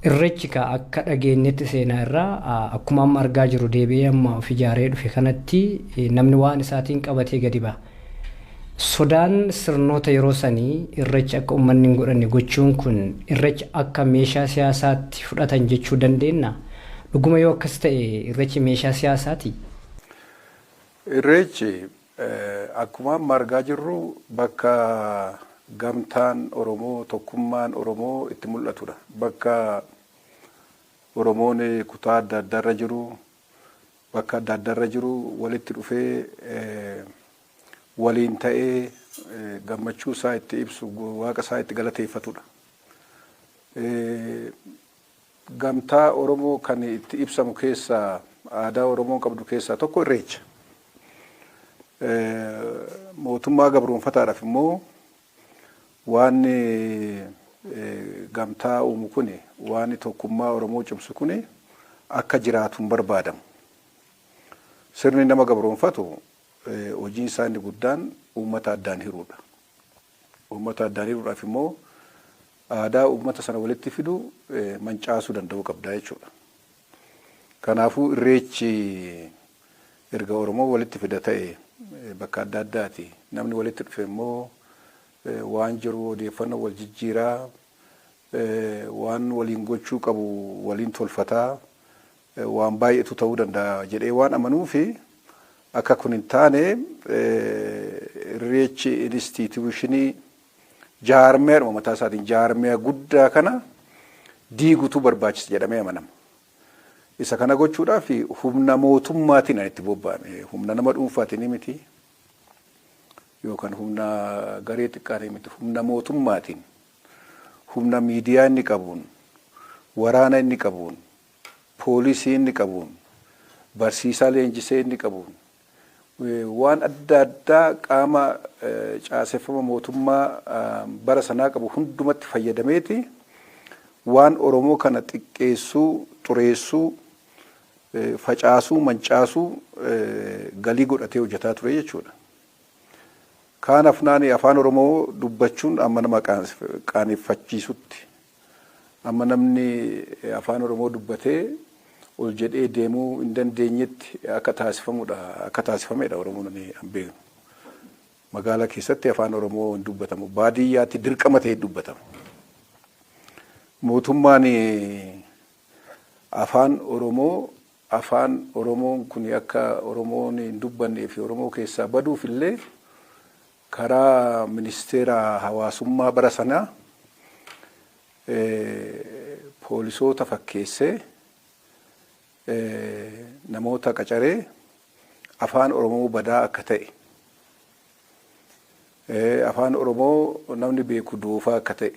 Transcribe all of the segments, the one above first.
irreechi ka akka dhageenyetti seenaa irraa akkuma amma argaa jiru deebi'ee amma of ijaaree dhufe kanatti namni waan isaatiin qabatee gadi ba'a. Sodaan sirnoota yeroo sanii irreechi akka uummanni hin godhanne gochuun kun irreechi akka meeshaa siyaasaatti fudhatan jechuu dandeenya. Dhuguma yoo akkas ta'e irreechi meeshaa siyaasaati. Irreechi akkuma amma argaa jirru bakka gamtaan Oromoo tokkummaan Oromoo itti mul'atudha. Bakka Oromoon kutaa adda addaarra jiru, bakka adda addaarra jiru walitti dhufee waliin ta'ee gammachuu isaa itti ibsu, waaqa isaa itti galateeffatudha. Gamtaa Oromoo kan itti ibsamu keessaa aadaa Oromoon qabdu keessaa tokko irreecha. Mootummaa gabroonfataadhaaf immoo waan gamtaa uumu kuni waan tokkummaa Oromoo cimsu kuni akka jiraatu hin barbaadamu. Sirni nama gabroonfatu hojiin isaa inni guddaan uummata addaan hiruudha. Uummata addaan hiruudhaaf immoo aadaa uummata sana walitti fidu mancaasuu danda'uu qabda jechuudha. Kanaafuu irreechi erga Oromoo walitti fida ta'e bakka adda addaati. Namni walitti dhufe immoo waan jiru odeeffannoo wal jijjiiraa, waan waliin gochuu qabu waliin tolfataa, waan baay'eetu ta'uu danda'a jedhee waan amanuufi akka kun hin taane irreechi instituushinii jaarmiyaa mataa isaatiin jaarmiyaa guddaa kana diigutu barbaachisa jedhamee amanama. Isa kana gochuudhaaf humna mootummaatiin itti bobba'ame, humna nama dhuunfaatiin miti yookaan humna garee xiqqaatiin miti, humna mootummaatiin, humna miidiyaa inni qabuun, waraana inni qabuun, poolisii inni qabuun, barsiisaa leenjisee inni qabuun, waan adda addaa qaama caaseffama mootummaa bara sanaa qabu hundumatti fayyadameeti waan Oromoo kana xiqqeessuu, xureessuu, facaasuu, mancaasuu galii godhatee hojjetaa ture jechuudha. Kanaaf naani afaan Oromoo dubbachuun amma nama qaaneffachiisutti, amma namni afaan Oromoo dubbatee ol jedhee deemuu hin dandeenyetti akka taasifamedha Oromoon hin beeknu. Magaalaa keessatti afaan Oromoo hin dubbatamu, baadiyyaatti dirqama ta'ee dubbatama. Mootummaan afaan Oromoon kun akka Oromoon hin dubbannee fi Oromoo keessaa baduuf illee karaa ministeera hawaasummaa bara sanaa poolisoota fakkeessee namoota qacaree afaan Oromoo badaa akka ta'e, afaan Oromoo namni beeku doofaa akka ta'e,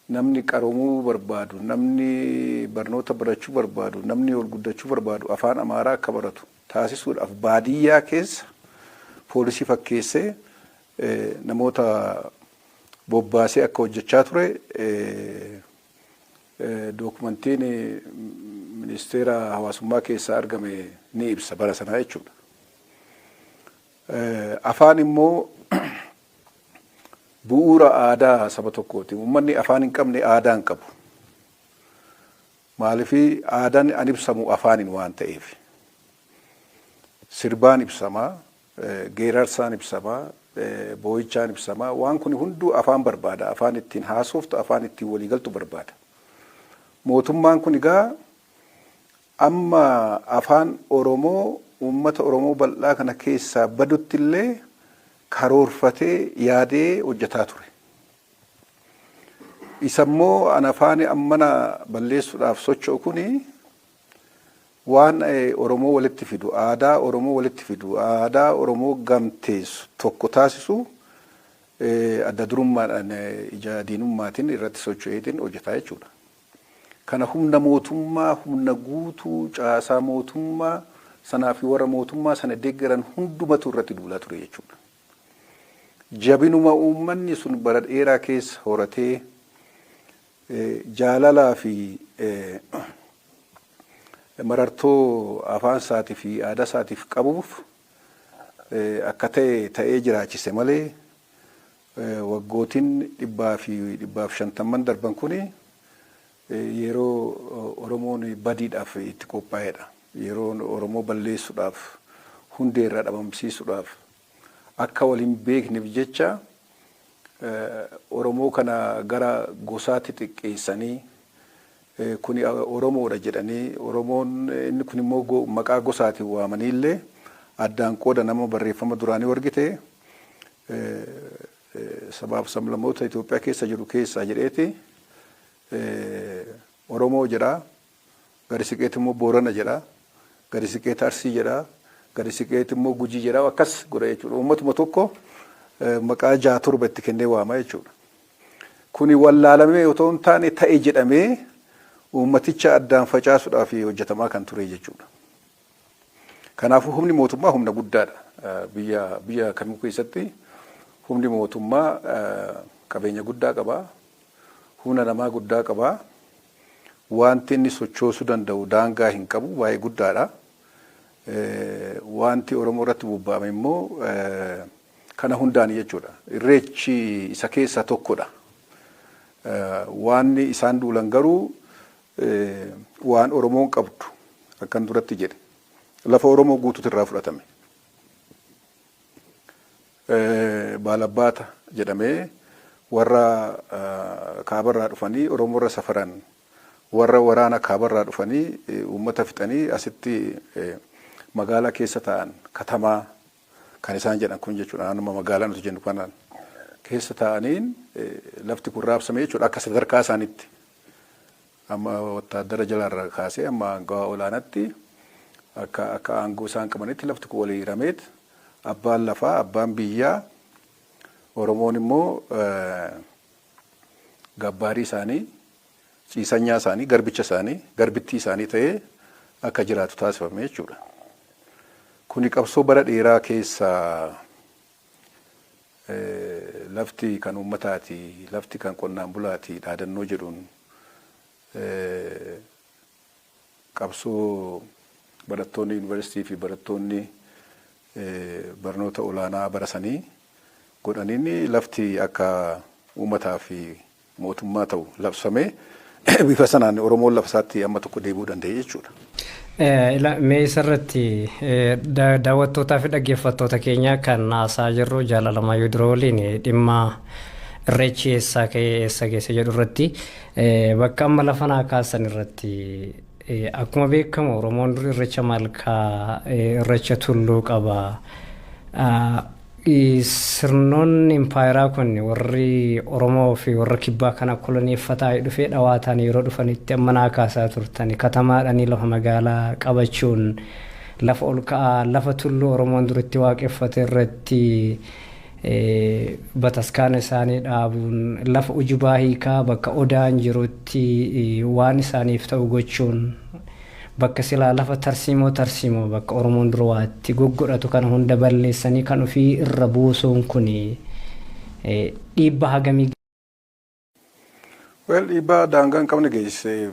namni qaroomuu barbaadu, namni barnoota barachuu barbaadu, namni ol guddachuu barbaadu afaan Amaaraa akka baratu taasisuudhaaf baadiyyaa keessa poolisii fakkeessee namoota bobbaasee akka hojjechaa ture dookumentiin ministeera hawaasummaa keessaa argame ni ibsa bara sanaa jechuudha. Afaan immoo bu'uura aadaa saba tokkooti. Uummanni afaan hin qabne aadaa hin qabu. Maaliifii aadaan an ibsamu afaaniin waan ta'eef. Sirbaan ibsamaa, geerarsaan ibsamaa, boo'ichaan ibsamaa. Waan kun hunduu afaan barbaada. Afaan ittiin haasoftu, afaan ittiin waliigaltu barbaada. Mootummaan kun egaa amma afaan Oromoo uummata Oromoo bal'aa kana keessaa badutti illee karoorfatee yaadee hojjetaa ture. Isa immoo an afaan ammana balleessuudhaaf socho'u kuni waan Oromoo walitti fidu, aadaa Oromoo walitti fidu, aadaa Oromoo gamteessu tokko taasisu adda durummaadhaan ija diinummaatiin irratti socho'eetiin hojjetaa jechuudha. Kana humna mootummaa, humna guutuu, caasaa mootummaa sanaa fi warra mootummaa sana deeggaran hundumatu irratti duulaa ture jechuudha. Jabinuma uummanni sun bara dheeraa keessa horatee jaalalaa fi marartoo afaan isaatii fi aadaa isaatiif qabuuf akka ta'ee jiraachise malee waggootiin 150 darban kuni yeroo Oromoon badiidhaaf itti qophaa'edha. Yeroo Oromoo balleessuudhaaf hundee irraa dhabamsiisuudhaaf akka waliin beekneef jecha Oromoo kana gara gosaatti xiqqeessanii kuni Oromoodha jedhanii Oromoon inni kun immoo maqaa gosaatiin waamanii illee addaan qooda nama barreeffama duraanii wargite sabaaf sablammoota Itoophiyaa keessa jiru keessaa jedheeti Oromoo jedha gadi siqeeti immoo Boorana jedha gadi siqeeti Arsii jedha gadi siqeeti immoo Gujii jedha akkas godha jechuudha. Uummatuma tokko maqaa 6-7 itti kennee waama jechuudha. Kuni wallaalamee otoo hin taane ta'e jedhamee uummaticha addaan facaasuudhaaf hojjetamaa kan ture jechuudha. Kanaafuu humni mootummaa humna guddaadha. Biyya kamuu keessatti humni mootummaa qabeenya guddaa qaba. Humna namaa guddaa qaba. Wanti inni sochoosuu danda'u daangaa hin qabu baay'ee guddaadha. Wanti Oromoo irratti bobba'ame immoo kana hundaan jechuudha. Irreechi isa keessaa tokkodha. Waan isaan duulan garuu waan Oromoon qabdu akkan duratti jedhe lafa Oromoo guutuutu irraa fudhatame. Baalabbaata jedhamee warra kaabarraa dhufanii Oromoo irra safaran warra waraana kaabarraa dhufanii uummata fixanii asitti magaalaa keessa ta'an katamaa kan isaan jedhan kun jechuudha. Anuma magaalaa nuti jennu kanaan keessa ta'aniin lafti kun raabsame jechuudha akka sadarkaa isaaniitti. Amma wattaaddara jalaarraa kaasee amma aangawaa olaanaatti akka aangoo isaan qabanitti lafti kun walii hirameet abbaan lafaa abbaan biyyaa Oromoon immoo gabbaarii isaanii ciisanyaa isaanii garbicha isaanii garbittii isaanii ta'ee akka jiraatu taasifame jechuudha. Kuni qabsoo bara dheeraa keessa lafti kan uummataati lafti kan qonnaan bulaati dhaadannoo jedhuun qabsoo barattoonni yuunivarsiitii fi barattoonni barnoota olaanaa barasanii godhaniin lafti akka uummataa fi mootummaa ta'u labsamee bifa sanaan Oromoon lafa isaatti amma tokko deebi'uu danda'e jechuudha. Mee isarratti daawwattootaa fi dhaggeeffattoota keenya kan haasaa jirru jaalalamaa yoo dura waliin dhimma irreechi eessaa ka'ee eessa geesse jedhu irratti bakka amma lafa naa kaasan irratti akkuma beekamu Oromoon dur irreecha malkaa irreecha tulluu qaba. Sirnoonni impaayeraa kun warri Oromoo fi warra kibbaa kana koloneeffataa dhufee dhawaataan yeroo dhufanitti amma naa kaasaa turtani katamaadhanii lafa magaalaa qabachuun lafa ol ka'aa lafa tulluu Oromoon duritti waaqeffate irratti bataskaana isaanii dhaabuun lafa ujubaa hiikaa bakka odaan jirutti waan isaaniif ta'u gochuun bakka silaa lafa tarsiimoo bakka Oromoon duraatti goggodhatu kana hunda balleessanii kan ofii irra buusuun kun dhiibbaa hagamii. Dhiibbaa daangaa hin qabne geessise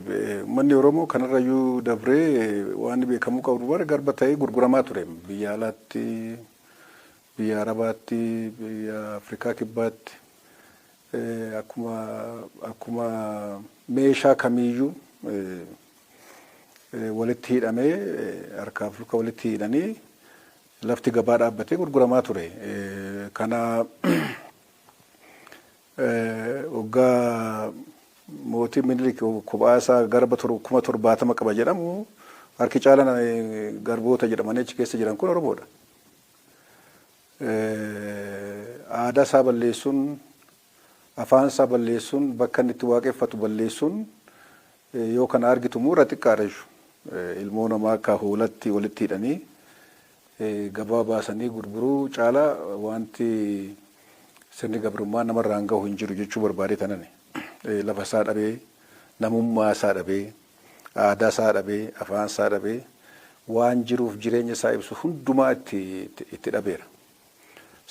manni Oromoo kanarrayyuu dabree waan beekamuu qabu bara garba ta'ee gurguramaa ture biyya alaatti biyya Arabaatti biyya Afrikaa kibbaatti akkuma meeshaa kamiiyyuu walitti hidhamee harkaaf luka walitti hidhanii lafti gabaa dhaabbatee gurguramaa ture. Kana waggaa mootii Minilik kophaasaa garba 70 qaba jedhamu harki caalaan garboota jedhamanii achi keessa jiran kun Oromoodha. Aadaa isaa balleessuun afaan isaa balleessuun bakka inni itti waaqeffatu balleessuun yoo kana argitu muura xiqqaadha jechuudha. Ilmoo namaa akka hoolatti walitti hidhanii gabaa baasanii gurguruu caala wanti sirni gabrummaa namarraan gahu hin jiru jechuu barbaade tanani. Lafa isaa dhabee namummaa isaa dhabee aadaa isaa dhabee afaan isaa dhabee waan jiruuf jireenya isaa ibsu hundumaa itti dhabeera.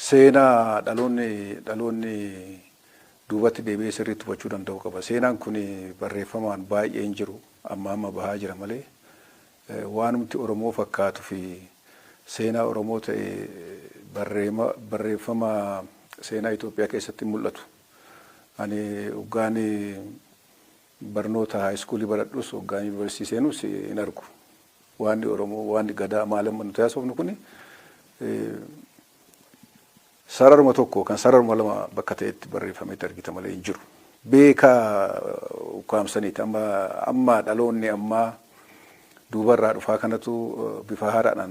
Seenaa dhaloonni duubatti deebi'ee sirriitti hubachuu danda'u qaba. Seenaan kun barreeffamaan baay'ee hin jiru amma bahaa jira malee waanumti Oromoo fakkaatu fi seenaa Oromoo ta'e barreeffama seenaa Itoophiyaa keessatti mul'atu. Ani hoggaan barnoota haayiskuulii baradhus hoggaan yuunivarsiitii seenus hin argu. Waan Oromoo waan Gadaa maalamma nuti haasofnu kuni sararuma tokko kan sararuma lama bakka ta'etti barreeffametti argita malee hin jiru. Beekaa ukkaamsaniiti amma dhaloonni ammaa duubarraa dhufaa kanatu bifa haaraadhaan